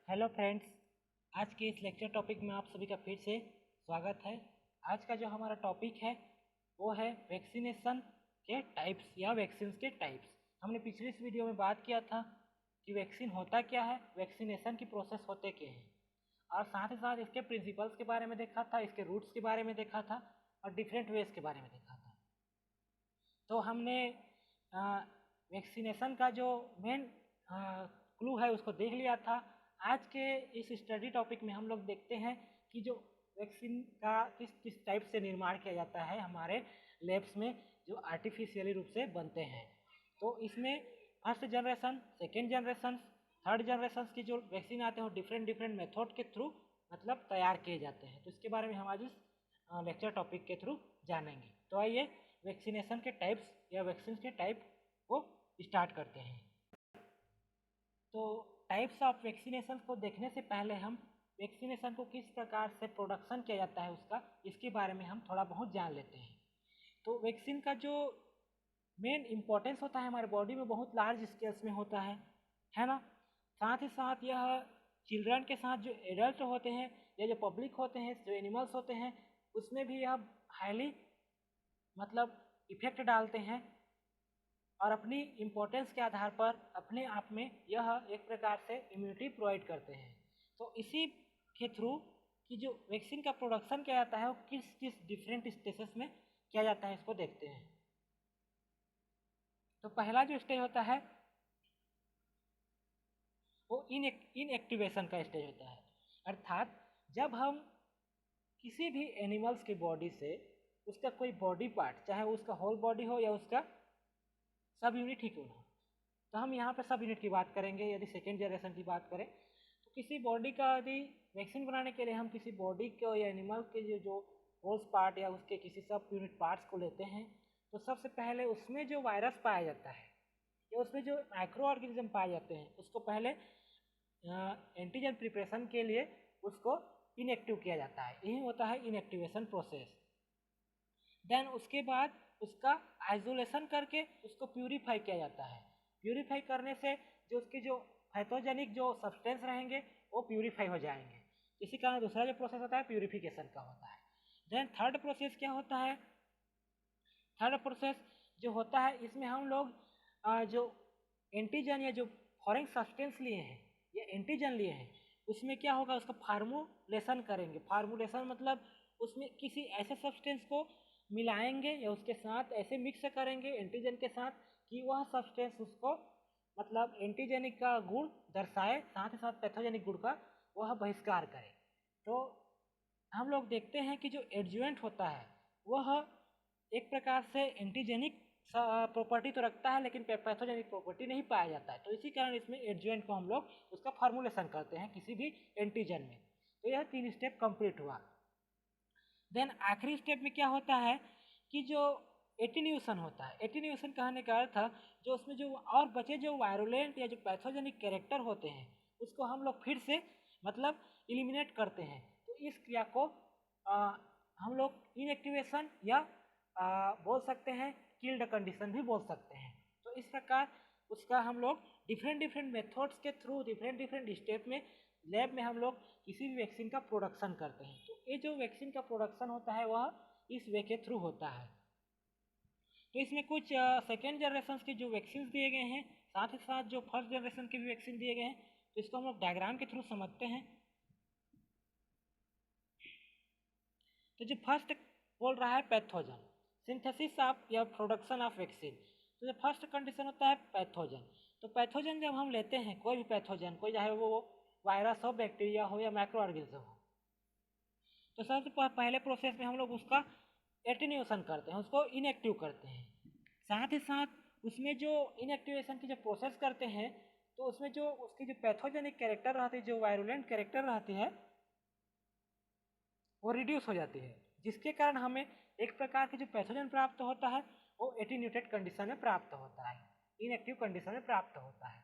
Hello friends, आज के इस लेक्चर टॉपिक में आप सभी का फिर से स्वागत है। आज का जो हमारा टॉपिक है वो है वैक्सीनेशन के टाइप्स या वैक्सीन्स के टाइप्स। हमने पिछली इस वीडियो में बात किया था कि वैक्सीन होता क्या है, वैक्सीनेशन की प्रोसेस होते क्या है, और साथ ही साथ इसके प्रिंसिपल्स के बारे में देखा था, इसके रूट्स के बारे में देखा था और डिफरेंट वेज के बारे में देखा था। तो हमने वैक्सीनेशन का जो मेन क्लू है उसको देख लिया था। आज के इस स्टडी टॉपिक में हम लोग देखते हैं कि जो वैक्सीन का किस किस टाइप से निर्माण किया जाता है हमारे लैब्स में, जो आर्टिफिशियली रूप से बनते हैं। तो इसमें first generation, second generation, third generation की जो वैक्सीन आते हैं वो डिफरेंट डिफरेंट मेथड के थ्रू मतलब तैयार किए जाते हैं। तो इसके बारे में हम आज इस लेक्चर टॉपिक के थ्रू जानेंगे। तो आइए वैक्सीनेशन के टाइप्स या वैक्सीन के टाइप को स्टार्ट करते हैं। तो टाइप्स ऑफ वैक्सीनेशन को देखने से पहले हम वैक्सीनेशन को किस प्रकार से प्रोडक्शन किया जाता है उसका, इसके बारे में हम थोड़ा बहुत जान लेते हैं। तो वैक्सीन का जो मेन इम्पोर्टेंस होता है हमारे बॉडी में बहुत लार्ज स्केल्स में होता है ना। साथ ही साथ यह चिल्ड्रन के साथ जो एडल्ट होते हैं या जो पब्लिक होते हैं, जो एनिमल्स होते हैं, उसमें भी यह हाईली मतलब इफेक्ट डालते हैं और अपनी इम्पोर्टेंस के आधार पर अपने आप में यह एक प्रकार से इम्यूनिटी प्रोवाइड करते हैं। तो इसी के थ्रू कि जो वैक्सीन का प्रोडक्शन किया जाता है वो किस किस डिफरेंट स्टेजेस में किया जाता है इसको देखते हैं। तो पहला जो स्टेज होता है वो इनएक्टिवेशन का स्टेज होता है, अर्थात जब हम किसी भी एनिमल्स की बॉडी से उसका कोई बॉडी पार्ट, चाहे उसका होल बॉडी हो या उसका सब यूनिट ही क्यों ना, तो हम यहाँ पे सब यूनिट की बात करेंगे। यदि सेकेंड जनरेशन की बात करें तो किसी बॉडी का यदि वैक्सीन बनाने के लिए हम किसी बॉडी को या एनिमल के जो होल्स पार्ट या उसके किसी सब यूनिट पार्ट्स को लेते हैं, तो सबसे पहले उसमें जो वायरस पाया जाता है या उसमें जो माइक्रो ऑर्गेनिज्म पाए जाते हैं उसको पहले एंटीजन प्रिपरेशन के लिए उसको इनएक्टिव किया जाता है। यही होता है इनएक्टिवेशन प्रोसेस। देन उसके बाद उसका आइसोलेशन करके उसको प्यूरीफाई किया जाता है। प्यूरीफाई करने से जो उसके जो पैथोजेनिक जो सब्सटेंस रहेंगे वो प्यूरीफाई हो जाएंगे। इसी कारण दूसरा जो प्रोसेस होता है प्यूरिफिकेशन का होता है। देन थर्ड प्रोसेस क्या होता है, थर्ड प्रोसेस जो होता है इसमें हम लोग जो एंटीजन या जो फॉरेन सब्सटेंस लिए हैं या एंटीजन लिए हैं उसमें क्या होगा, उसका फार्मूलेशन करेंगे। फार्मूलेशन मतलब उसमें किसी ऐसे सब्सटेंस को मिलाएंगे या उसके साथ ऐसे मिक्स करेंगे एंटीजन के साथ कि वह सब्सटेंस उसको मतलब एंटीजेनिक का गुण दर्शाए, साथ ही साथ पैथोजेनिक गुण का वह बहिष्कार करे। तो हम लोग देखते हैं कि जो एडजुवेंट होता है वह एक प्रकार से एंटीजेनिक प्रॉपर्टी तो रखता है लेकिन पैथोजेनिक प्रॉपर्टी नहीं पाया जाता है। तो इसी कारण इसमें एडजुवेंट को हम लोग उसका फार्मूलेशन करते हैं किसी भी एंटीजन में। तो यह 3 स्टेप कंप्लीट हुआ। देन आखिरी स्टेप में क्या होता है कि जो एटीन्यूएशन होता है, एटीन्यूएशन कहने का अर्थ जो उसमें जो और बचे जो वायरुलेंट या जो पैथोजेनिक कैरेक्टर होते हैं उसको हम लोग फिर से मतलब इलिमिनेट करते हैं। तो इस क्रिया को हम लोग इनएक्टिवेशन या बोल सकते हैं किल्ड कंडीशन भी बोल सकते हैं। तो इस प्रकार उसका हम लोग डिफरेंट डिफरेंट मेथड्स के थ्रू डिफरेंट डिफरेंट स्टेप में लैब में हम लोग किसी भी वैक्सीन का प्रोडक्शन करते हैं। तो ये जो वैक्सीन का प्रोडक्शन होता है वह इस वे के थ्रू होता है। तो इसमें कुछ सेकेंड जनरेशन के जो वैक्सीन दिए गए हैं, साथ ही साथ जो फर्स्ट जनरेशन के भी वैक्सीन दिए गए हैं, तो इसको हम लोग डायग्राम के थ्रू समझते हैं। तो जो फर्स्ट बोल रहा है पैथोजन, सिंथेसिस ऑफ या प्रोडक्शन ऑफ वैक्सीन। तो जो फर्स्ट कंडीशन होता है पैथोजन। तो पैथोजन जब हम लेते हैं कोई भी पैथोजन, कोई चाहे वो वायरस हो, बैक्टीरिया हो या माइक्रो ऑर्गेनिज्म हो, तो सबसे पहले प्रोसेस में हम लोग उसका एटीन्यूएशन करते हैं, उसको इनएक्टिव करते हैं। साथ ही साथ उसमें जो इनएक्टिवेशन की जो प्रोसेस करते हैं तो उसमें जो उसकी जो पैथोजेनिक कैरेक्टर रहती है, जो वायरुलेंट कैरेक्टर रहती है, वो रिड्यूस हो जाती है, जिसके कारण हमें एक प्रकार की जो पैथोजन प्राप्त होता है वो एटीन्यूटेड कंडीशन में प्राप्त होता है, इनएक्टिव कंडीशन में प्राप्त होता है।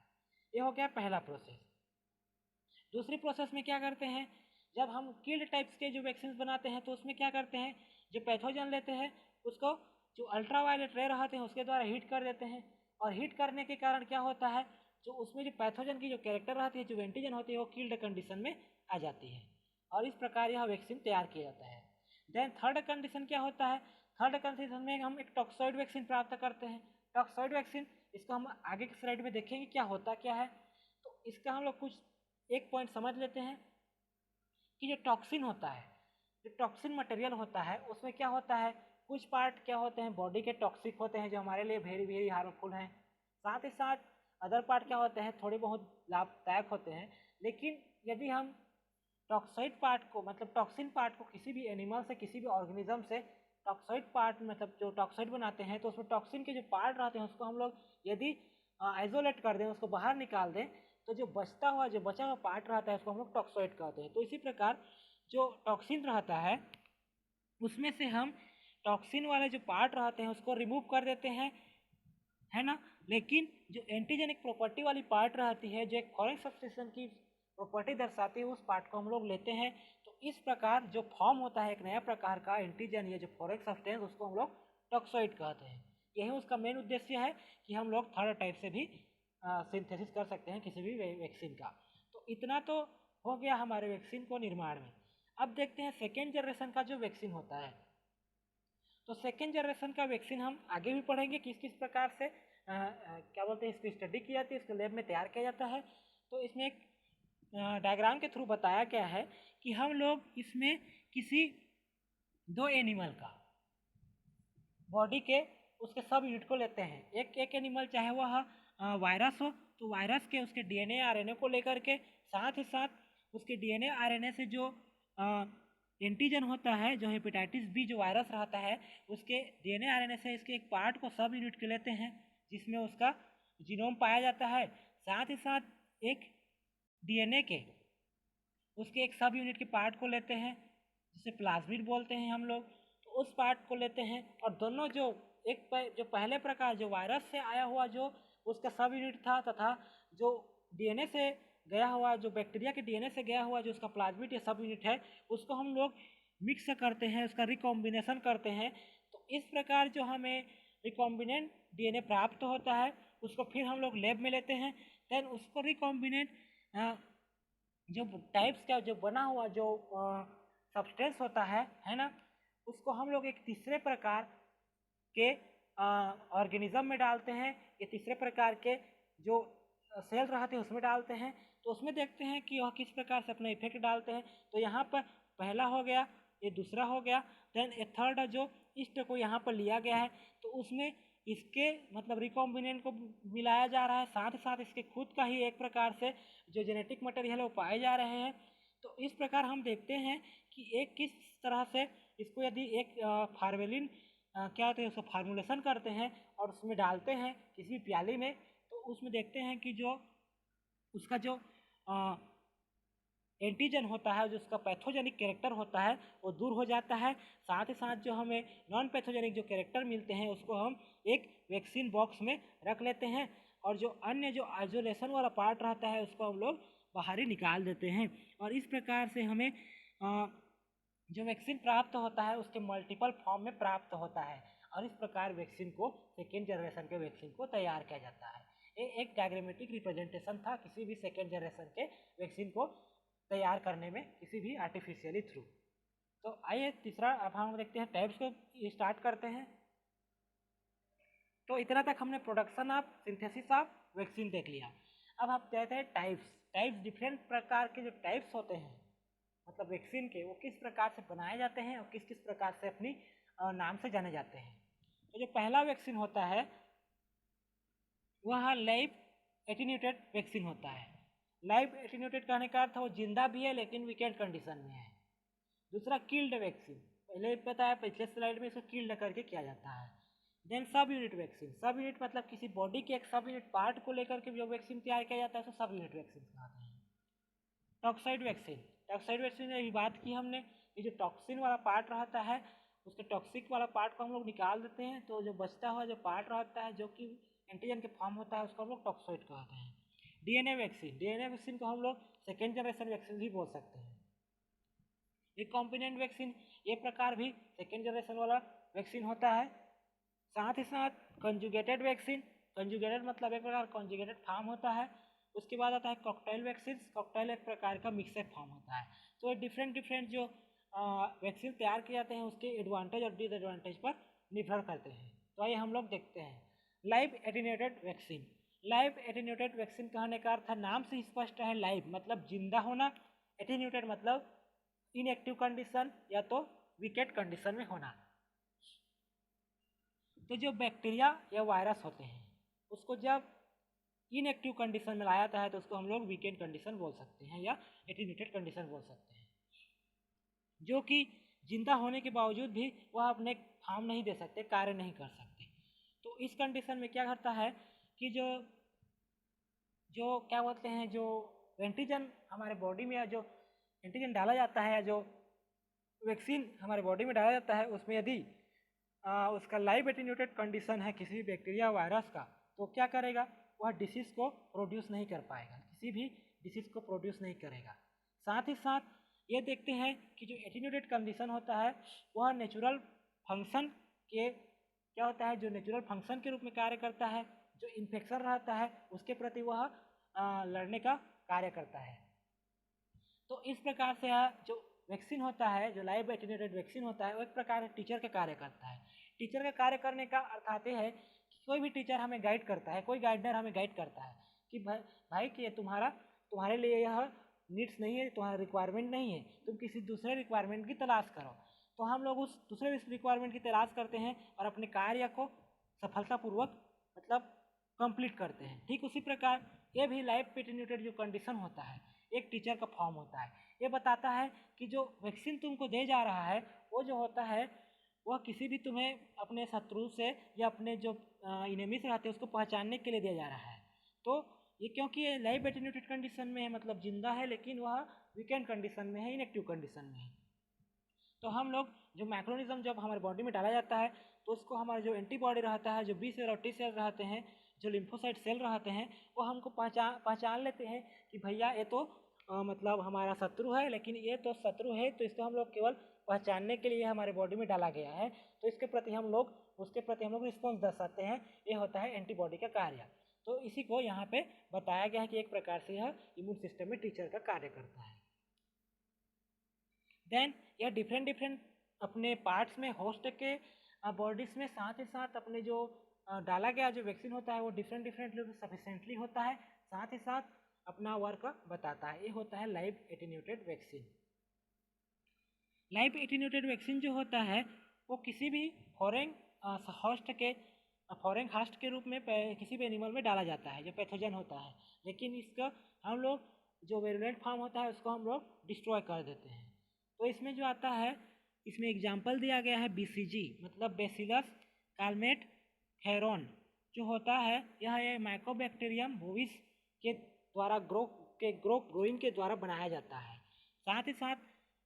ये हो गया पहला प्रोसेस। दूसरी प्रोसेस में क्या करते हैं, जब हम किल्ड टाइप्स के जो वैक्सीन बनाते हैं तो उसमें क्या करते हैं, जो पैथोजन लेते हैं उसको जो अल्ट्रावायलेट रे रहते हैं उसके द्वारा हीट कर देते हैं। और हीट करने के कारण क्या होता है, जो उसमें जो पैथोजन की जो कैरेक्टर रहती है, जो एंटीजन होती है, वो किल्ड कंडीशन में आ जाती है और इस प्रकार यह वैक्सीन तैयार किया जाता है। देन थर्ड कंडीशन क्या होता है? थर्ड कंडीशन में हम एक टॉक्सॉइड वैक्सीन प्राप्त करते हैं। टॉक्सॉइड वैक्सीन, इसको हम आगे के स्लाइड में देखेंगे क्या होता क्या है। तो इसका हम लोग कुछ एक पॉइंट समझ लेते हैं कि जो टॉक्सिन होता है, जो टॉक्सिन मटेरियल होता है, उसमें क्या होता है, कुछ पार्ट क्या होते हैं बॉडी के टॉक्सिक होते हैं जो हमारे लिए वेरी वेरी हार्मफुल हैं, साथ ही साथ अदर पार्ट क्या होते हैं थोड़े बहुत लाभदायक होते हैं। लेकिन यदि हम टॉक्साइड पार्ट को, मतलब टॉक्सिन पार्ट को किसी भी एनिमल से, किसी भी ऑर्गेनिज्म से टॉक्साइड पार्ट, मतलब जो टॉक्साइड बनाते हैं, तो उसमें टॉक्सिन के जो पार्ट रहते हैं उसको हम लोग यदि आइसोलेट कर दें, उसको बाहर निकाल दें, तो जो बचता हुआ, जो बचा हुआ पार्ट रहता है उसको हम लोग टॉक्साइड कहते हैं। तो इसी प्रकार जो टॉक्सिन रहता है उसमें से हम टॉक्सिन वाले जो पार्ट रहते हैं उसको रिमूव कर देते हैं, है ना। लेकिन जो एंटीजेनिक प्रॉपर्टी वाली पार्ट रहती है, जो एक फॉरेन सब्सटेंस की प्रॉपर्टी दर्शाती है, उस पार्ट को हम लोग लेते हैं। तो इस प्रकार जो फॉर्म होता है एक नया प्रकार का एंटीजन या जो फॉरेन सब्सटेंस, उसको हम लोग टॉक्सॉइड कहते हैं। यही उसका मेन उद्देश्य है कि हम लोग थर्ड टाइप से भी सिंथेसिस कर सकते हैं किसी भी वैक्सीन का। तो इतना तो हो गया हमारे वैक्सीन को निर्माण में। अब देखते हैं सेकेंड जनरेशन का जो वैक्सीन होता है। तो सेकेंड जनरेशन का वैक्सीन हम आगे भी पढ़ेंगे किस किस प्रकार से क्या बोलते हैं इसकी स्टडी की जाती है, इसको लैब में तैयार किया जाता है। तो इसमें एक डायग्राम के थ्रू बताया गया है कि हम लोग इसमें किसी दो एनिमल का बॉडी के उसके सब यूनिट को लेते हैं। एक एक एनिमल चाहे वह वायरस हो, तो वायरस के उसके डीएनए आरएनए को लेकर के, साथ ही साथ उसके डीएनए आरएनए से जो एंटीजन होता है, जो हेपेटाइटिस बी जो वायरस रहता है, उसके डीएनए आरएनए से इसके एक पार्ट को सब यूनिट के लेते हैं जिसमें उसका जीनोम पाया जाता है। साथ ही साथ एक डीएनए के उसके एक सब यूनिट के पार्ट को लेते हैं जिसे प्लाज्मिड बोलते हैं हम लोग। तो उस पार्ट को लेते हैं और दोनों जो जो पहले प्रकार जो वायरस से आया हुआ जो उसका सब यूनिट था, तथा जो डीएनए से गया हुआ, जो बैक्टीरिया के डीएनए से गया हुआ जो उसका प्लाज्मिड या सब यूनिट है, उसको हम लोग मिक्स करते हैं, उसका रिकॉम्बिनेशन करते हैं। तो इस प्रकार जो हमें रिकॉम्बिनेंट डीएनए प्राप्त होता है उसको फिर हम लोग लैब में लेते हैं। देन उसको रिकॉम्बिनेंट जो टाइप्स का जो बना हुआ जो सब्सटेंस होता है ना, उसको हम लोग एक तीसरे प्रकार के ऑर्गेनिज्म में डालते हैं। ये तीसरे प्रकार के जो सेल रहते हैं उसमें डालते हैं। तो उसमें देखते हैं कि वह किस प्रकार से अपना इफेक्ट डालते हैं। तो यहाँ पर पहला हो गया, ये दूसरा हो गया, देन ए थर्ड जो इस्ट को यहाँ पर लिया गया है, तो उसमें इसके मतलब रिकॉम्बिनेंट को मिलाया जा रहा है, साथ ही साथ इसके खुद का ही एक प्रकार से जो जेनेटिक मटेरियल है वो पाए जा रहे हैं। तो इस प्रकार हम देखते हैं कि एक किस तरह से इसको यदि एक फार्मेलिन क्या होता है उसको फार्मूलेशन करते हैं और उसमें डालते हैं किसी प्याली में, तो उसमें देखते हैं कि जो उसका जो एंटीजन होता है, जो उसका पैथोजेनिक कैरेक्टर होता है वो दूर हो जाता है। साथ ही साथ जो हमें नॉन पैथोजेनिक जो कैरेक्टर मिलते हैं उसको हम एक वैक्सीन बॉक्स में रख लेते हैं और जो अन्य जो आइसोलेशन वाला पार्ट रहता है उसको हम लोग बाहर ही निकाल देते हैं। और इस प्रकार से हमें जो वैक्सीन प्राप्त होता है उसके मल्टीपल फॉर्म में प्राप्त होता है और इस प्रकार वैक्सीन को सेकेंड जनरेशन के वैक्सीन को तैयार किया जाता है। ये एक डायग्रामेटिक रिप्रेजेंटेशन था किसी भी सेकेंड जनरेशन के वैक्सीन को तैयार करने में किसी भी आर्टिफिशियली थ्रू। तो आइए तीसरा अब हम देखते हैं टाइप्स को स्टार्ट करते हैं। तो इतना तक हमने production of synthesis of vaccine देख लिया। अब आप कहते हैं टाइप्स डिफरेंट प्रकार के जो टाइप्स होते हैं मतलब वैक्सीन के, वो किस प्रकार से बनाए जाते हैं और किस किस प्रकार से अपनी नाम से जाने जाते हैं। तो जो पहला वैक्सीन होता है वह लाइव एटीन्यूटेड वैक्सीन होता है। लाइव एटीन्यूटेड कहने का अर्थ वो जिंदा भी है लेकिन वीकेंड कंडीशन में है। दूसरा किल्ड वैक्सीन, पहले बताया पिछले स्लाइड में, इसको किल्ड करके किया जाता है। देन सब यूनिट वैक्सीन, सब यूनिट मतलब किसी बॉडी के एक सब यूनिट पार्ट को लेकर के जो वैक्सीन तैयार किया जाता है तो सब यूनिट वैक्सीन कहते हैं। टॉक्साइड वैक्सीन, टॉक्साइड वैक्सीन में अभी बात की हमने, ये जो टॉक्सिन वाला पार्ट रहता है उसके टॉक्सिक वाला पार्ट को हम लोग निकाल देते हैं, तो जो बचता हुआ जो पार्ट रहता है जो कि एंटीजन के फॉर्म होता है उसको हम लोग टॉक्साइड कहते हैं। डीएनए वैक्सीन, डीएनए वैक्सीन को हम लोग सेकेंड जनरेशन वैक्सीन भी बोल सकते हैं। रिकॉम्बिनेंट वैक्सीन, ये प्रकार भी सेकेंड जनरेशन वाला वैक्सीन होता है। साथ ही साथ कंजुगेटेड वैक्सीन, कंजुगेटेड मतलब एक प्रकार कंजुगेटेड फॉर्म होता है। उसके बाद आता है कॉकटेल वैक्सीन। कॉकटेल एक प्रकार का मिक्सड फॉर्म होता है। तो ये डिफरेंट डिफरेंट जो वैक्सीन तैयार किए जाते हैं उसके एडवांटेज और डिसएडवांटेज पर निर्भर करते हैं। तो आइए हम लोग देखते हैं live attenuated vaccine. Live attenuated vaccine कहने का अर्थ नाम से स्पष्ट है, लाइव मतलब जिंदा होना, एटेन्यूएटेड मतलब इनएक्टिव कंडीशन या तो वीकेट कंडीशन में होना। तो जो बैक्टीरिया या वायरस होते हैं उसको जब इनएक्टिव कंडीशन में लाया जाता है तो उसको हम लोग वीकेंड कंडीशन बोल सकते हैं या एटेन्यूएटेड कंडीशन बोल सकते हैं, जो कि जिंदा होने के बावजूद भी वह अपने फॉर्म नहीं दे सकते, कार्य नहीं कर सकते। तो इस कंडीशन में क्या करता है कि जो जो क्या बोलते हैं, जो एंटीजन हमारे बॉडी में या जो एंटीजन डाला जाता है या जो वैक्सीन हमारे बॉडी में डाला जाता है उसमें यदि उसका लाइव एटेन्यूएटेड कंडीशन है किसी भी बैक्टीरिया वायरस का, तो क्या करेगा, वह डिसीज़ को प्रोड्यूस नहीं कर पाएगा, किसी भी डिसीज़ को प्रोड्यूस नहीं करेगा। साथ ही साथ ये देखते हैं कि जो एटेन्यूएटेड कंडीशन होता है वह नेचुरल फंक्शन के क्या होता है, जो नेचुरल फंक्शन के रूप में कार्य करता है, जो इन्फेक्शन रहता है उसके प्रति वह लड़ने का कार्य करता है। तो इस प्रकार से जो वैक्सीन होता है, जो लाइव एटेन्यूएटेड वैक्सीन होता है, वो एक प्रकार से टीचर का कार्य करता है। टीचर का कार्य करने का अर्थ आते है कि कोई भी टीचर हमें गाइड करता है, कोई गाइडर हमें गाइड करता है कि भाई कि तुम्हारे लिए यह नीड्स नहीं है, तुम्हारा रिक्वायरमेंट नहीं है, तुम किसी दूसरे रिक्वायरमेंट की तलाश करो। तो हम लोग उस दूसरे रिक्वायरमेंट की तलाश करते हैं और अपने कार्य को सफलतापूर्वक मतलब कंप्लीट करते हैं। ठीक उसी प्रकार ये भी लाइव एटेन्यूएटेड जो कंडीशन होता है एक टीचर का फॉर्म होता है। ये बताता है कि जो वैक्सीन तुमको दे जा रहा है वो जो होता है वह किसी भी तुम्हें अपने शत्रु से या अपने जो इनेमीज रहते हैं उसको पहचानने के लिए दिया जा रहा है। तो ये क्योंकि ये लाइव एटेन्यूएटेड कंडीशन में है मतलब जिंदा है, लेकिन वह वीकेंड कंडीशन में है, इनएक्टिव कंडीशन में है। तो हम लोग जो मैक्रोनिज्म जब हमारे बॉडी में डाला जाता है तो उसको हमारा जो एंटीबॉडी रहता है, जो बी सेल और टी सेल रहते हैं, जो लिम्फोसाइट सेल रहते हैं, वो हमको पहचान लेते हैं कि भैया ये तो मतलब हमारा शत्रु है, लेकिन ये तो शत्रु है तो इसको हम लोग केवल पहचानने के लिए हमारे बॉडी में डाला गया है, तो उसके प्रति हम लोग रिस्पॉन्स दर्शाते हैं। ये होता है एंटीबॉडी का कार्य। तो इसी को यहाँ पे बताया गया है कि एक प्रकार से यह इम्यून सिस्टम में टीचर का कार्य करता है। देन यह डिफरेंट अपने पार्ट्स में होस्ट के बॉडीज में साथ ही साथ अपने जो डाला गया जो वैक्सीन होता है वो डिफरेंट सफिशेंटली होता है, साथ ही साथ अपना वर्क बताता है। ये होता है live attenuated vaccine. Live attenuated vaccine जो होता है वो किसी भी फॉरेन हास्ट के रूप में किसी भी एनिमल में डाला जाता है जो पैथोजन होता है, लेकिन इसका हम लोग जो वेरुलेंट फॉर्म होता है उसको हम लोग डिस्ट्रॉय कर देते हैं। तो इसमें जो आता है, इसमें एग्जाम्पल दिया गया है BCG मतलब बेसिलस कालमेट फेरॉन जो होता है, यह माइकोबैक्टीरियम बोविस के द्वारा ग्रोइंग के द्वारा बनाया जाता है। साथ ही साथ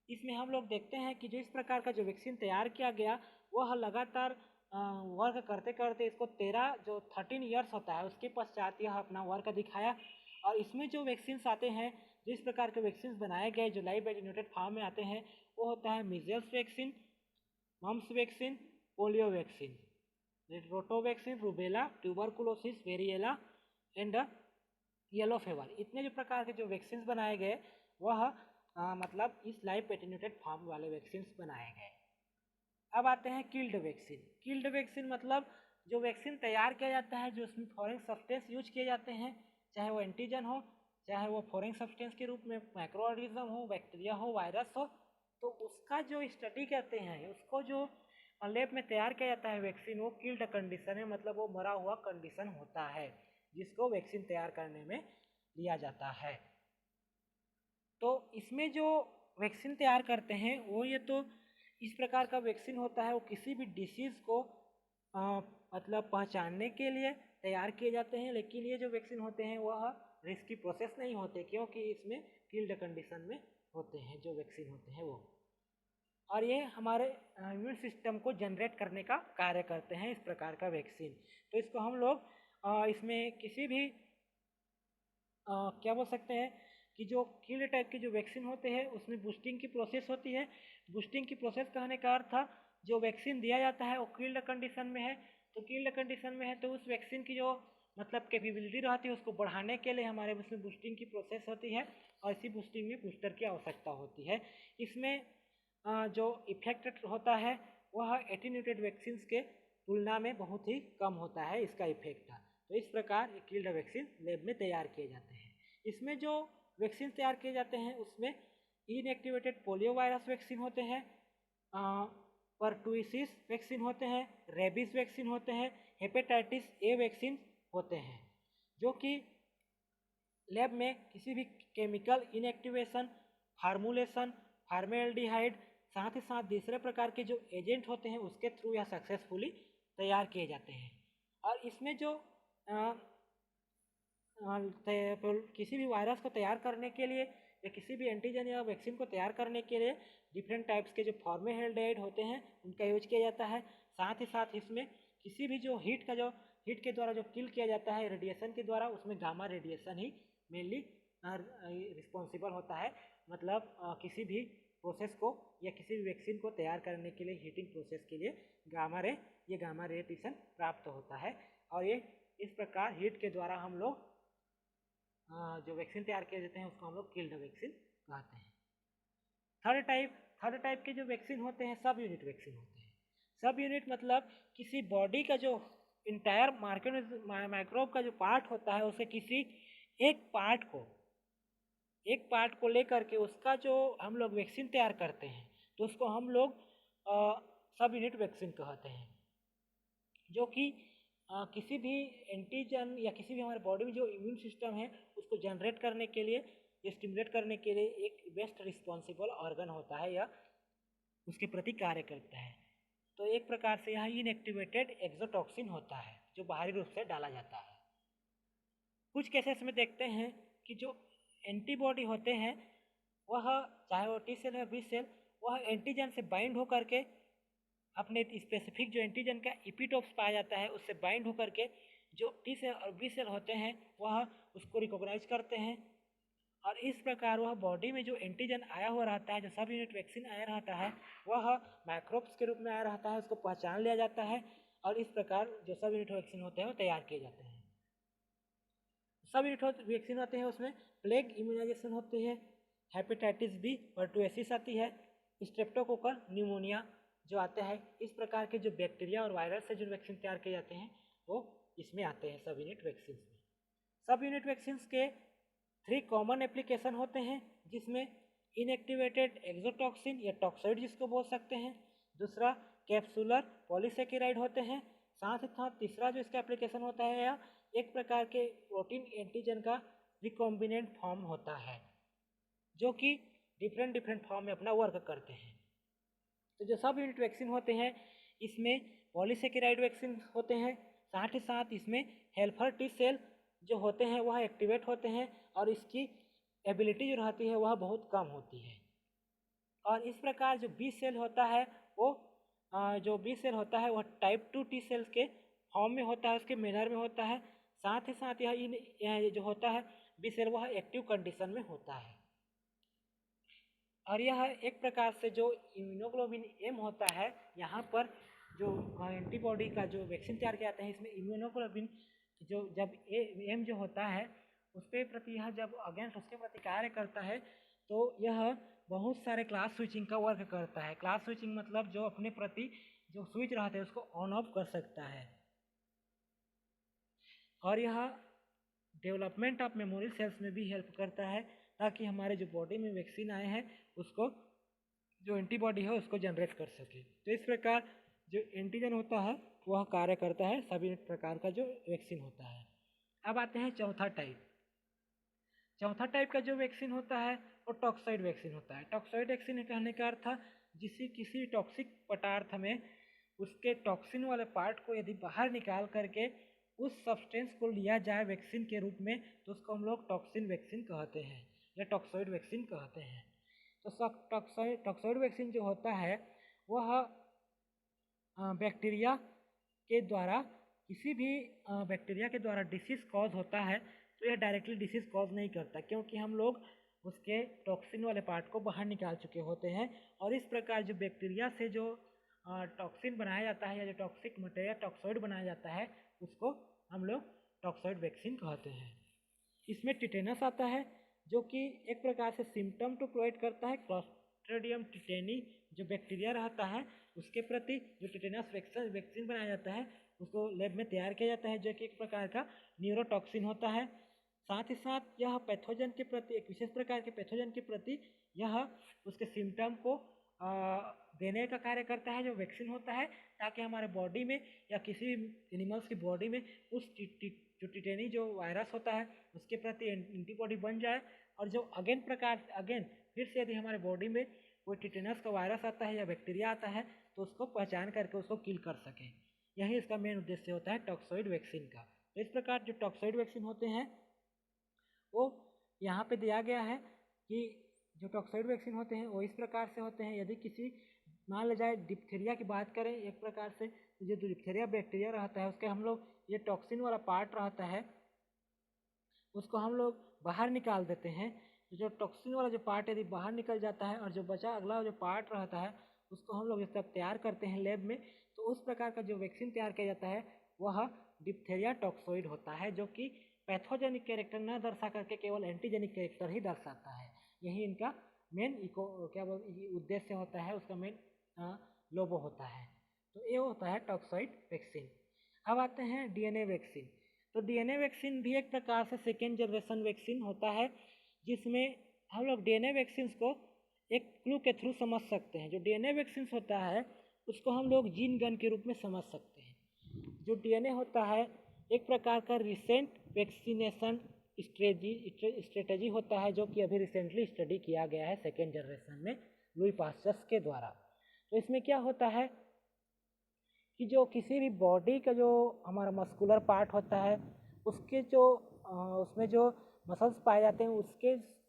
इसमें हम लोग देखते हैं कि जो इस प्रकार का जो वैक्सीन तैयार किया गया वह लगातार वर्क करते करते इसको 13 ईयर्स होता है उसके पश्चात यह अपना वर्क दिखाया। और इसमें जो वैक्सीन आते हैं, जिस प्रकार के वैक्सीन बनाए गए जो लाइव एटेन्यूएटेड फॉर्म में आते हैं, वो होता है measles vaccine, mumps vaccine, polio vaccine, rota vaccine, rubella, tuberculosis, वेरिएला एंड येलो फीवर। इतने जो प्रकार के जो वैक्सीन बनाए गए वह मतलब इस लाइव एटेन्यूएटेड फॉर्म वाले वैक्सीन बनाए गए। अब आते हैं किल्ड वैक्सीन। किल्ड वैक्सीन मतलब जो वैक्सीन तैयार किया जाता है जो उसमें फॉरेन सब्सटेंस यूज किए जाते हैं, चाहे वो एंटीजन हो, चाहे वो फॉरेन सब्सटेंस के रूप में माइक्रो ऑर्गेनिज्म हो, बैक्टीरिया हो, वायरस हो, तो उसका जो स्टडी करते हैं, उसको जो लैब में तैयार किया जाता है वैक्सीन, वो किल्ड कंडीशन है मतलब वो मरा हुआ कंडीशन होता है जिसको वैक्सीन तैयार करने में लिया जाता है। तो इसमें जो वैक्सीन तैयार करते हैं वो ये तो इस प्रकार का वैक्सीन होता है, वो किसी भी डिसीज़ को मतलब पहचानने के लिए तैयार किए जाते हैं, लेकिन ये जो वैक्सीन होते हैं वह रिस्की प्रोसेस नहीं होते क्योंकि इसमें किल्ड कंडीशन में होते हैं जो वैक्सीन होते हैं वो, और ये हमारे इम्यून सिस्टम को जनरेट करने का कार्य करते हैं इस प्रकार का वैक्सीन। तो इसको हम लोग इसमें किसी भी क्या बोल सकते हैं कि जो किल्ड टाइप के जो वैक्सीन होते हैं उसमें बूस्टिंग की प्रोसेस होती है। बूस्टिंग की प्रोसेस कहने का अर्थ था जो वैक्सीन दिया जाता है वो किल्ड कंडीशन में है, तो किल्ड कंडीशन में है तो उस वैक्सीन की जो मतलब कैपेबिलिटी रहती है उसको बढ़ाने के लिए हमारे उसमें बूस्टिंग की प्रोसेस होती है और इसी बूस्टिंग में बूस्टर की आवश्यकता होती है। इसमें जो इफेक्ट होता है वह एटीन्यूटेड वैक्सीन के तुलना में बहुत ही कम होता है इसका इफेक्ट। तो इस प्रकार किल्ड वैक्सीन लैब में तैयार किए जाते हैं। इसमें जो वैक्सीन तैयार किए जाते हैं उसमें इनएक्टिवेटेड पोलियो वायरस वैक्सीन होते हैं, परटुसिस वैक्सीन होते हैं, रेबीज वैक्सीन होते हैं, हेपेटाइटिस ए वैक्सीन होते हैं, जो कि लैब में किसी भी केमिकल इनएक्टिवेशन, फार्मूलेशन, फार्मेल्डिहाइड साथ ही साथ दूसरे प्रकार के जो एजेंट होते हैं उसके थ्रू यह सक्सेसफुली तैयार किए जाते हैं। और इसमें जो किसी भी वायरस को तैयार करने के लिए या किसी भी एंटीजन या वैक्सीन को तैयार करने के लिए डिफरेंट टाइप्स के जो फॉर्मेल्डिहाइड होते हैं उनका यूज किया जाता है। साथ ही साथ इसमें किसी भी जो हीट के द्वारा जो किल किया जाता है रेडिएशन के द्वारा, उसमें गामा रेडिएशन ही मेनली रिस्पॉन्सिबल होता है। मतलब किसी भी प्रोसेस को या किसी भी वैक्सीन को तैयार करने के लिए हीटिंग प्रोसेस के लिए गामा रेडिएशन प्राप्त होता है और ये इस प्रकार हीट के द्वारा हम लोग जो वैक्सीन तैयार किए जाते हैं उसको हम लोग किल्ड वैक्सीन कहते हैं। थर्ड टाइप के जो वैक्सीन होते हैं सब यूनिट वैक्सीन होते हैं। सब यूनिट मतलब किसी बॉडी का जो इंटायर माइक्रोब का जो पार्ट होता है उसे किसी एक पार्ट को लेकर के उसका जो हम लोग वैक्सीन तैयार करते हैं तो उसको हम लोग सब यूनिट वैक्सीन कहते हैं, जो कि किसी भी एंटीजन या किसी भी हमारे बॉडी में जो इम्यून सिस्टम है उसको जनरेट करने के लिए या स्टिमुलेट करने के लिए एक बेस्ट रिस्पॉन्सिबल ऑर्गन होता है या उसके प्रति कार्य करता है। तो एक प्रकार से यह इनएक्टिवेटेड एक्सोटॉक्सिन होता है जो बाहरी रूप से डाला जाता है। कुछ केसेस में देखते हैं कि जो एंटीबॉडी होते हैं वह चाहे वो टी सेल या बी सेल, वह एंटीजन से बाइंड होकर के अपने स्पेसिफिक जो एंटीजन का इपिटोप्स पाया जाता है उससे बाइंड होकर के जो टी सेल और बी सेल होते हैं वह उसको रिकॉग्नाइज करते हैं और इस प्रकार वह बॉडी में जो एंटीजन आया हुआ रहता है, जो सब यूनिट वैक्सीन आया रहता है वह माइक्रोब्स के रूप में आया रहता है, उसको पहचान लिया जाता है और इस प्रकार जो सब यूनिट वैक्सीन होते हैं वो तैयार किए जाते हैं। सब यूनिट वैक्सीन होते हैं उसमें प्लेग इम्यूनाइजेशन होती है, हेपेटाइटिस बी, परटुसिस आती है, स्ट्रेप्टोकोकल न्यूमोनिया जो आते हैं। इस प्रकार के जो बैक्टीरिया और वायरस से जो वैक्सीन तैयार किए जाते हैं वो इसमें आते हैं सब यूनिट वैक्सीन में। सब यूनिट वैक्सीन के 3 कॉमन एप्लीकेशन होते हैं जिसमें इनएक्टिवेटेड एक्सोटॉक्सिन या टॉक्साइड जिसको बोल सकते हैं, दूसरा कैप्सुलर पॉलीसेकेराइड होते हैं, साथ ही साथ तीसरा जो इसका एप्लीकेशन होता है या एक प्रकार के प्रोटीन एंटीजन का रिकॉम्बिनेंट फॉर्म होता है जो कि डिफरेंट फॉर्म में अपना वर्क करते हैं। तो जो सब यूनिट वैक्सीन होते हैं इसमें पॉलीसेकेराइड वैक्सीन होते हैं, साथ ही साथ इसमें हेल्पर टी सेल जो होते हैं वह एक्टिवेट होते हैं और इसकी एबिलिटी जो रहती है वह बहुत कम होती है। और इस प्रकार जो बी सेल होता है वो वह टाइप 2 टी सेल्स के फॉर्म में होता है, उसके मैनर में होता है। साथ ही साथ यह जो होता है बी सेल वह एक्टिव कंडीशन में होता है और यह एक प्रकार से जो इम्यूनोग्लोबिन एम होता है, यहाँ पर जो एंटीबॉडी का जो वैक्सीन तैयार किया जाता है इसमें इम्यूनोग्लोबिन जो जब एम जो होता है उसके प्रति यह जब अगेंस्ट उसके प्रति कार्य करता है तो यह बहुत सारे क्लास स्विचिंग का वर्क करता है। क्लास स्विचिंग मतलब जो अपने प्रति जो स्विच रहता है उसको ऑन ऑफ कर सकता है और यह डेवलपमेंट ऑफ मेमोरी सेल्स में भी हेल्प करता है ताकि हमारे जो बॉडी में वैक्सीन आए हैं उसको जो एंटीबॉडी है उसको जनरेट कर सके। तो इस प्रकार जो एंटीजन होता है वह कार्य करता है सभी प्रकार का जो वैक्सीन होता है। अब आते हैं चौथा टाइप का जो वैक्सीन होता है वो टॉक्साइड वैक्सीन होता है। टॉक्साइड वैक्सीन कहने का अर्थ किसी टॉक्सिक पदार्थ में उसके टॉक्सिन वाले पार्ट को यदि बाहर निकाल करके उस सब्सटेंस को लिया जाए वैक्सीन के रूप में तो उसको हम लोग टॉक्सिन वैक्सीन कहते हैं या टॉक्साइड वैक्सीन कहते हैं। तो टॉक्साइड वैक्सीन जो होता है वह बैक्टीरिया के द्वारा किसी भी बैक्टीरिया के द्वारा डिसीज कॉज होता है तो यह डायरेक्टली डिसीज कॉज नहीं करता क्योंकि हम लोग उसके टॉक्सिन वाले पार्ट को बाहर निकाल चुके होते हैं और इस प्रकार जो बैक्टीरिया से जो टॉक्सिन बनाया जाता है या जो टॉक्सिक मटेरियल टॉक्साइड बनाया जाता है उसको हम लोग टॉक्सॉइड वैक्सीन कहते हैं। इसमें टिटेनस आता है जो कि एक प्रकार से सिम्टम टू प्रोवाइड करता है। क्लॉस्ट्रिडियम टिटेनी जो बैक्टीरिया रहता है उसके प्रति जो टिटेनस वैक्सीन बनाया जाता है उसको लैब में तैयार किया जाता है, जो कि एक प्रकार का न्यूरोटॉक्सिन होता है। साथ ही साथ यह पैथोजन के प्रति, एक विशेष प्रकार के पैथोजन के प्रति यह उसके सिम्टम को देने का कार्य करता है जो वैक्सीन होता है, ताकि हमारे बॉडी में या किसी एनिमल्स की बॉडी में उस जो टिटेनी जो वायरस होता है उसके प्रति एंटीबॉडी बन जाए, और जो अगेन फिर से यदि हमारे बॉडी में कोई टिटेनस का वायरस आता है या बैक्टीरिया आता है तो उसको पहचान करके उसको किल कर सके। यही इसका मेन उद्देश्य होता है टॉक्सॉइड वैक्सीन का। तो इस प्रकार जो टॉक्सॉइड वैक्सीन होते हैं वो यहाँ पे दिया गया है कि जो टॉक्सॉइड वैक्सीन होते हैं वो इस प्रकार से होते हैं। यदि किसी मान ले जाए डिप्थीरिया की बात करें, एक प्रकार से जो डिप्थीरिया बैक्टीरिया रहता है उसके हम लोग ये टॉक्सिन वाला पार्ट रहता है उसको हम लोग बाहर निकाल देते हैं। तो जो टॉक्सिन वाला जो पार्ट यदि बाहर निकल जाता है और जो बचा अगला जो पार्ट रहता है उसको हम लोग जब तैयार करते हैं लैब में, तो उस प्रकार का जो वैक्सीन तैयार किया जाता है वह डिप्थीरिया टॉक्सॉइड होता है, जो कि पैथोजेनिक कैरेक्टर न दर्शा करके केवल एंटीजेनिक कैरेक्टर ही दर्शाता है। यही इनका मेन उद्देश्य होता है, उसका मेन लोगो होता है। तो ये होता है टॉक्सॉइड वैक्सीन। अब आते हैं डीएनए वैक्सीन। तो डीएनए वैक्सीन भी एक प्रकार से सेकेंड जनरेशन वैक्सीन होता है, जिसमें हम लोग डीएनए वैक्सीन को एक क्लू के थ्रू समझ सकते हैं। जो डीएनए वैक्सीन होता है उसको हम लोग जीन गन के रूप में समझ सकते हैं। जो डीएनए होता है एक प्रकार का रिसेंट वैक्सीनेशन स्ट्रेटेजी होता है, जो कि अभी रिसेंटली स्टडी किया गया है सेकेंड जनरेशन में लुई पास्चर के द्वारा। तो इसमें क्या होता है कि जो किसी भी बॉडी का जो हमारा मस्कुलर पार्ट होता है उसके जो उसमें जो मसल्स पाए जाते हैं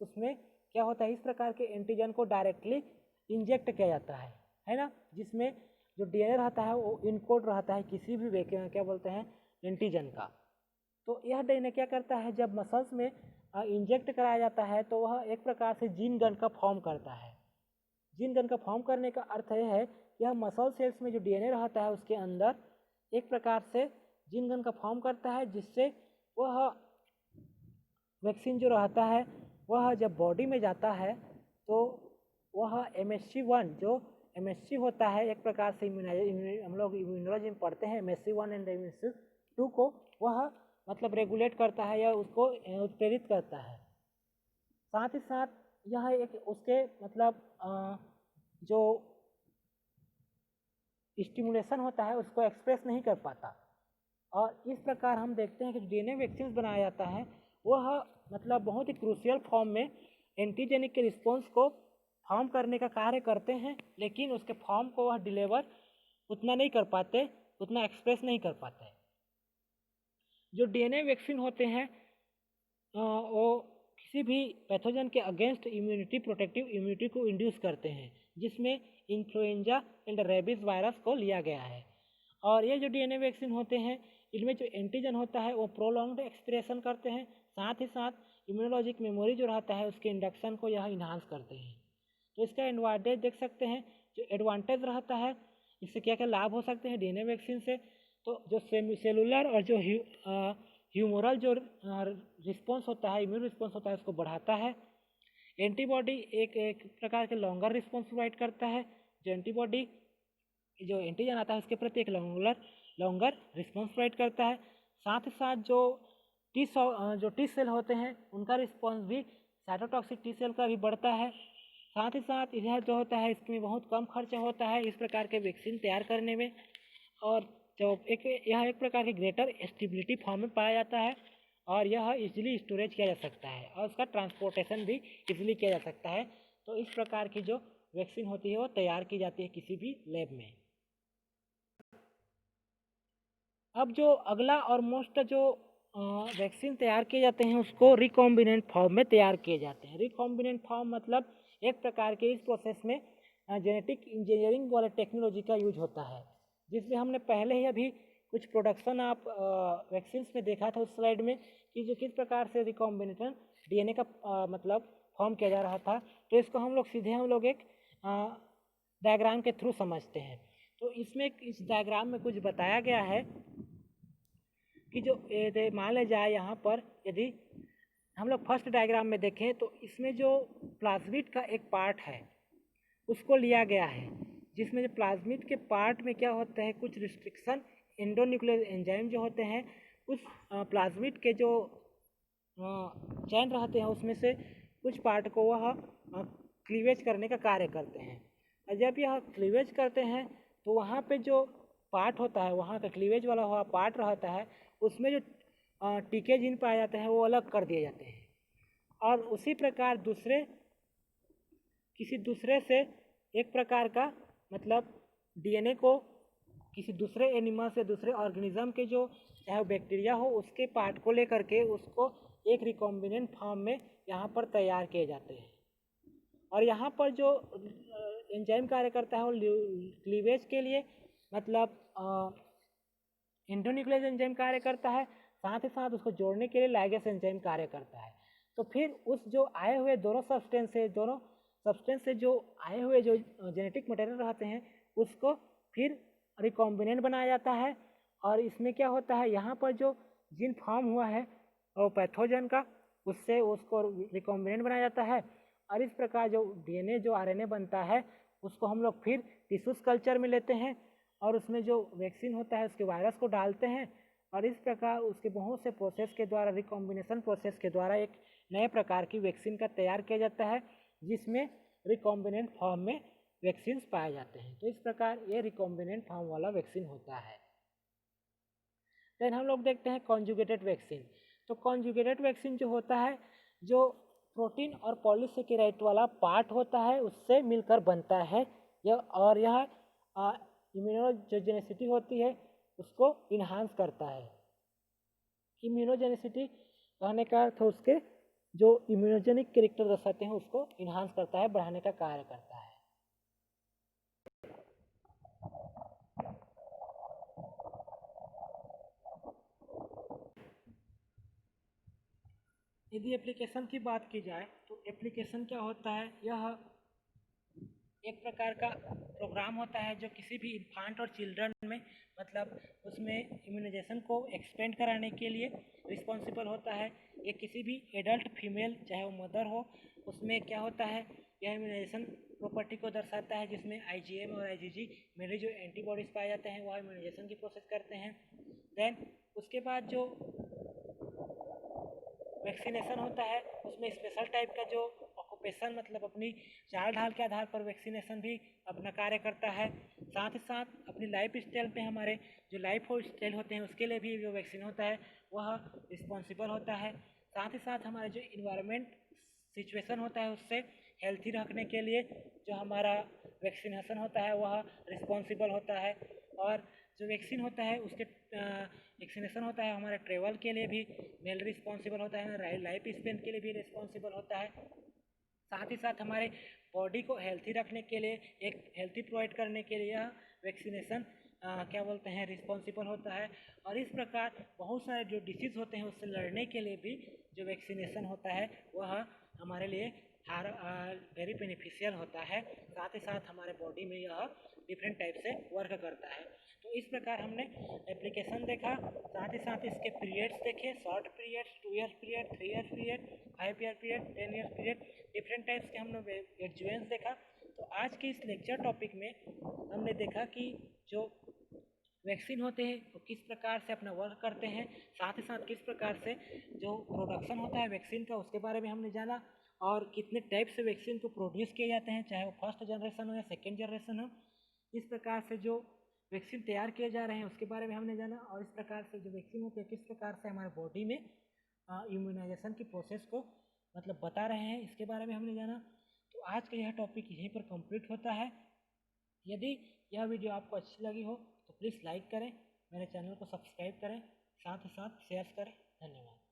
उसमें क्या होता है, इस प्रकार के एंटीजन को डायरेक्टली इंजेक्ट किया जाता है ना, जिसमें जो डीएनए रहता है वो इनकोड रहता है किसी भी क्या बोलते हैं एंटीजन का। तो यह डीएनए क्या करता है, जब मसल्स में इंजेक्ट कराया जाता है तो वह एक प्रकार से जीन गन का फॉर्म करता है। जीन गन का फॉर्म करने का अर्थ यह है कि यह मसल सेल्स में जो डीएनए रहता है उसके अंदर एक प्रकार से जीन गन का फॉर्म करता है, जिससे वह वैक्सीन जो रहता है वह जब बॉडी में जाता है तो वह MHC1 जो MHC होता है एक प्रकार से हम लोग इम्यूनोलॉजी में पढ़ते हैं MHC1 एंड MHC2 को, वह मतलब रेगुलेट करता है या उसको उत्प्रेरित करता है। साथ ही साथ यह एक उसके मतलब जो स्टिमुलेशन होता है उसको एक्सप्रेस नहीं कर पाता। और इस प्रकार हम देखते हैं कि डीएनए वैक्सीन बनाया जाता है वह मतलब बहुत ही क्रूशियल फॉर्म में एंटीजेनिक के रिस्पॉन्स को फॉर्म करने का कार्य करते हैं, लेकिन उसके फॉर्म को वह डिलीवर उतना नहीं कर पाते, उतना एक्सप्रेस नहीं कर पाते। जो डीएनए वैक्सीन होते हैं वो किसी भी पैथोजन के अगेंस्ट प्रोटेक्टिव इम्यूनिटी को इंड्यूस करते हैं, जिसमें इन्फ्लुएंजा एंड रेबीज वायरस को लिया गया है। और ये जो डीएनए वैक्सीन होते हैं इनमें जो एंटीजन होता है वो प्रोलॉन्ग्ड एक्सप्रेशन करते हैं, साथ ही साथ इम्यूनोलॉजिक मेमोरी जो रहता है उसके इंडक्शन को यह इन्हांस करते हैं। तो इसका एडवांटेज देख सकते हैं, जो एडवांटेज रहता है इससे क्या क्या लाभ हो सकते हैं डीएनए वैक्सीन से। तो जो सेलुलर और जो ह्यूमोरल जो रिस्पॉन्स होता है, इम्यून रिस्पॉन्स होता है, उसको बढ़ाता है। एंटीबॉडी एक प्रकार के लॉन्गर रिस्पॉन्स प्रोवाइड करता है। जो एंटीबॉडी जो एंटीजन आता है उसके प्रति एक लॉन्गर रिस्पॉन्स प्रोवाइड करता है। साथ ही साथ जो टी सेल होते हैं उनका रिस्पॉन्स भी साइटोटॉक्सिक टी सेल का भी बढ़ता है। साथ ही साथ यह जो होता है इसमें बहुत कम खर्च होता है इस प्रकार के वैक्सीन तैयार करने में, और जो यह एक प्रकार के ग्रेटर स्टेबिलिटी फॉर्म में पाया जाता है, और यह इजीली स्टोरेज किया जा सकता है और उसका ट्रांसपोर्टेशन भी इजीली किया जा सकता है। तो इस प्रकार की जो वैक्सीन होती है वो तैयार की जाती है किसी भी लैब में। अब जो अगला और मोस्ट जो वैक्सीन तैयार किए जाते हैं उसको रिकॉम्बिनेंट फॉर्म में तैयार किए जाते हैं। रिकॉम्बिनेंट फॉर्म मतलब एक प्रकार के इस प्रोसेस में जेनेटिक इंजीनियरिंग वाले टेक्नोलॉजी का यूज होता है, जिसमें हमने पहले ही अभी कुछ प्रोडक्शन आप वैक्सीन्स में देखा था उस स्लाइड में कि जो किस प्रकार से रिकॉम्बिनेशन डीएनए का मतलब फॉर्म किया जा रहा था। तो इसको हम लोग एक डायग्राम के थ्रू समझते हैं। तो इसमें इस डायग्राम में कुछ बताया गया है कि जो मान लिया जाए यहाँ पर यदि हम लोग फर्स्ट डायग्राम में देखें तो इसमें जो प्लाज्मिड का एक पार्ट है उसको लिया गया है, जिसमें जो प्लाज्मिड के पार्ट में क्या होता है, कुछ रिस्ट्रिक्शन एंडोन्यूक्लियर एंजाइम जो होते हैं उस प्लाज्मिड के जो चैन रहते हैं उसमें से कुछ पार्ट को वह क्लीवेज करने का कार्य करते हैं। और जब यह क्लीवेज करते हैं तो वहाँ पे जो पार्ट होता है, वहाँ का क्लीवेज वाला हुआ पार्ट रहता है, उसमें जो टीके जिन पाए जाते हैं वो अलग कर दिए जाते हैं। और उसी प्रकार किसी दूसरे से एक प्रकार का मतलब डीएनए को किसी दूसरे एनिमल से दूसरे ऑर्गेनिज्म के जो चाहे बैक्टीरिया हो उसके पार्ट को लेकर के उसको एक रिकॉम्बिनेंट फॉर्म में यहाँ पर तैयार किए जाते हैं। और यहाँ पर जो एंजाइम कार्य करता है वो क्लीवेज के लिए मतलब एंडोन्यूक्लियस एंजाइम कार्य करता है, साथ ही साथ उसको जोड़ने के लिए लाइगेस एंजाइम कार्य करता है। तो फिर उस जो आए हुए दोनों सब्सटेंस से जो आए हुए जो जेनेटिक मटेरियल रहते हैं उसको फिर रिकॉम्बिनेंट बनाया जाता है। और इसमें क्या होता है, यहाँ पर जो जीन फॉर्म हुआ है वो पैथोजन का, उससे उसको रिकॉम्बिनेंट बनाया जाता है। और इस प्रकार जो डीएनए जो आरएनए बनता है उसको हम लोग फिर टिश्यूज कल्चर में लेते हैं और उसमें जो वैक्सीन होता है उसके वायरस को डालते हैं। और इस प्रकार उसके बहुत से प्रोसेस के द्वारा रिकॉम्बिनेशन प्रोसेस के द्वारा एक नए प्रकार की वैक्सीन का तैयार किया जाता है जिसमें रिकॉम्बिनेंट फॉर्म में वैक्सीन पाए जाते हैं। तो इस प्रकार ये रिकॉम्बिनेंट फॉर्म वाला वैक्सीन होता है। देन हम लोग देखते हैं कॉन्जुगेटेड वैक्सीन। तो कॉन्जुगेटेड वैक्सीन जो होता है, जो प्रोटीन और पॉलीसेकेराइड वाला पार्ट होता है उससे मिलकर बनता है यह इम्यूनोजेनिसिटी होती है उसको इन्हांस करता है। इम्यूनोजेनिसिटी कहने का अर्थ उसके जो इम्यूनोजेनिक कैरेक्टर दर्शाते हैं उसको इन्हांस करता है, बढ़ाने का कार्य करता है। यदि एप्लीकेशन की बात की जाए तो एप्लीकेशन क्या होता है, यह एक प्रकार का प्रोग्राम होता है जो किसी भी इन्फांट और चिल्ड्रन में मतलब उसमें इम्यूनाइजेशन को एक्सपेंड कराने के लिए रिस्पॉन्सिबल होता है। ये किसी भी एडल्ट फीमेल चाहे वो मदर हो उसमें क्या होता है, यह इम्यूनाइजेशन प्रॉपर्टी को दर्शाता है जिसमें आईजीएम और आईजीजी मेरे जो एंटीबॉडीज पाए जाते हैं वह इम्यूनाइजेशन की प्रोसेस करते हैं। देन उसके बाद जो वैक्सीनेशन होता है उसमें स्पेशल टाइप का जो ऑक्यूपेशन मतलब अपनी चाल ढाल के आधार पर वैक्सीनेशन भी अपना कार्य करता है। साथ ही साथ अपनी लाइफ स्टाइल पे हमारे जो लाइफ स्टाइल होते हैं उसके लिए भी जो वैक्सीन होता है वह रिस्पॉन्सिबल होता है। साथ ही साथ हमारे जो इन्वायरमेंट सिचुएशन होता है उससे हेल्थी रखने के लिए जो हमारा वैक्सीनेशन होता है वह रिस्पॉन्सिबल होता है। और जो वैक्सीन होता है उसके वैक्सीनेशन होता है हमारे ट्रेवल के लिए भी मेल रिस्पॉन्सिबल होता है, लाइफ स्पेन के लिए भी रिस्पॉन्सिबल होता है। साथ ही साथ हमारे बॉडी को हेल्थी रखने के लिए एक हेल्थी प्रोवाइड करने के लिए यह वैक्सीनेशन क्या बोलते हैं रिस्पॉन्सिबल होता है। और इस प्रकार बहुत सारे जो डिसीज़ होते हैं उससे लड़ने के लिए भी जो वैक्सीनेशन होता है वह हमारे लिए वेरी बेनिफिशियल होता है। साथ ही साथ हमारे बॉडी में यह डिफरेंट टाइप से वर्क करता है। तो इस प्रकार हमने एप्लीकेशन देखा, साथ ही साथ इसके पीरियड्स देखे, short period, 2 year period, 3 year period, 5 year period, 10 year period, different types के हमने एडजुवेंस देखा। तो आज के इस लेक्चर टॉपिक में हमने देखा कि जो वैक्सीन होते हैं वो किस प्रकार से अपना वर्क करते हैं, साथ ही साथ किस प्रकार से जो प्रोडक्शन होता है वैक्सीन का उसके बारे में हमने जाना, और कितने टाइप से वैक्सीन को प्रोड्यूस किए जाते हैं चाहे वो फर्स्ट जनरेशन हो या सेकेंड जनरेशन हो। इस प्रकार से जो वैक्सीन तैयार किए जा रहे हैं उसके बारे में हमने जाना, और इस प्रकार से जो वैक्सीन होती है किस प्रकार से हमारे बॉडी में इम्यूनाइजेशन की प्रोसेस को मतलब बता रहे हैं इसके बारे में हमने जाना। तो आज का यह टॉपिक यहीं पर कंप्लीट होता है। यदि यह वीडियो आपको अच्छी लगी हो तो प्लीज़ लाइक करें, मेरे चैनल को सब्सक्राइब करें, साथ ही साथ शेयर करें। धन्यवाद।